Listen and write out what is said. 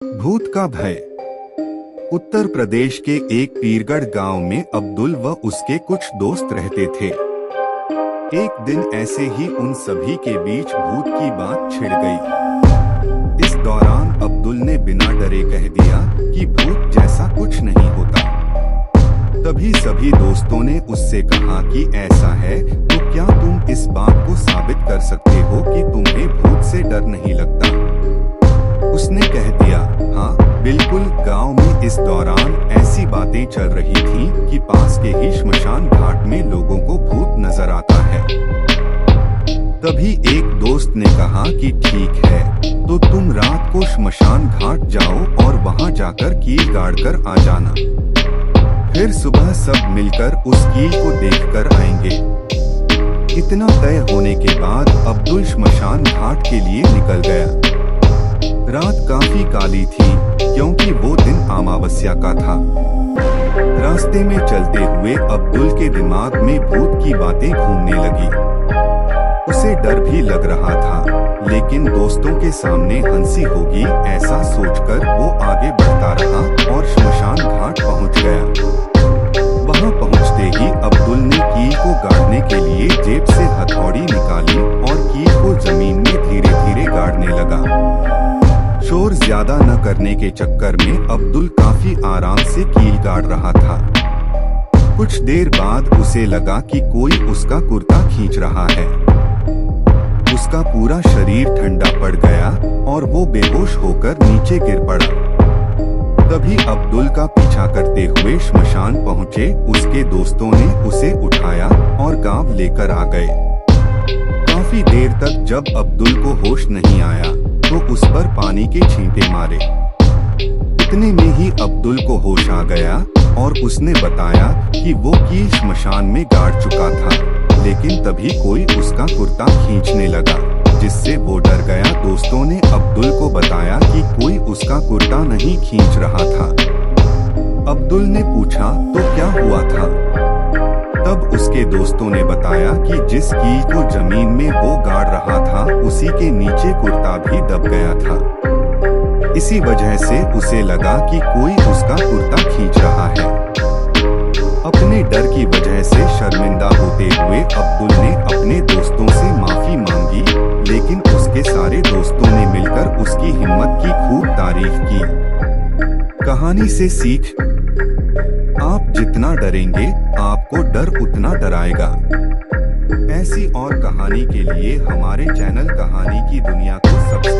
भूत का भय। उत्तर प्रदेश के एक पीरगढ़ गांव में अब्दुल व उसके कुछ दोस्त रहते थे। एक दिन ऐसे ही उन सभी के बीच भूत की बात छिड़ गई। इस दौरान अब्दुल ने बिना डरे कह दिया कि भूत जैसा कुछ नहीं होता। तभी सभी दोस्तों ने उससे कहा कि ऐसा है तो क्या तुम इस बात को साबित कर सकते हो कि तुम्हें भूत से डर नहीं लगता। उसने कह दिया, हाँ बिल्कुल। गांव में इस दौरान ऐसी बातें चल रही थीं कि पास के ही श्मशान घाट में लोगों को भूत नजर आता है। तभी एक दोस्त ने कहा कि ठीक है, तो तुम रात को श्मशान घाट जाओ और वहां जाकर कील गाड़ कर आ जाना। फिर सुबह सब मिलकर उस कील को देखकर आएंगे। इतना तय होने के बाद अब्दुल श्मशान घाट के लिए निकल गया। रात काफी काली थी क्योंकि वो दिन अमावस्या का था। रास्ते में चलते हुए अब्दुल के दिमाग में भूत की बातें घूमने लगी। उसे डर भी लग रहा था, लेकिन दोस्तों के सामने हंसी होगी ऐसा सोचकर वो आगे बढ़ता रहा और श्मशान घाट पहुंच गया। वहां पहुंचते ही अब्दुल ने कील को गाड़ने के लिए जेब से हथौड़ी निकाली और कील को जमीन में धीरे धीरे गाड़ने लगा। शोर ज्यादा न करने के चक्कर में अब्दुल काफी आराम से कील गाड़ रहा था। कुछ देर बाद उसे लगा कि कोई उसका कुर्ता खींच रहा है। उसका पूरा शरीर ठंडा पड़ गया और वो बेहोश होकर नीचे गिर पड़ा। तभी अब्दुल का पीछा करते हुए श्मशान पहुंचे उसके दोस्तों ने उसे उठाया और गांव लेकर आ गए। काफी देर तक जब अब्दुल को होश नहीं आया तो उस पर पानी के छींटे मारे। इतने में ही अब्दुल को होश आ गया और उसने बताया कि वो कील श्मशान में गाड़ चुका था, लेकिन तभी कोई उसका कुर्ता खींचने लगा, जिससे वो डर गया। दोस्तों ने अब्दुल को बताया कि कोई उसका कुर्ता नहीं खींच रहा था। अब्दुल ने पूछा तो क्या हुआ था। तब उसके दोस्तों ने बताया कि जिस कील को जमीन में वो गाड़ रहा था उसी के नीचे कुर्ता भी दब गया था। इसी वजह से उसे लगा कि कोई उसका कुर्ता खींच रहा है। अपने डर की वजह से शर्मिंदा होते हुए अब्दुल ने अपने दोस्तों से माफी मांगी, लेकिन उसके सारे दोस्तों ने मिलकर उसकी हिम्मत की खूब तारीफ की। कहानी से सीख, आप जितना डरेंगे आपको डर उतना डराएगा। ऐसी और कहानी के लिए हमारे चैनल कहानी की दुनिया को सब्सक्राइब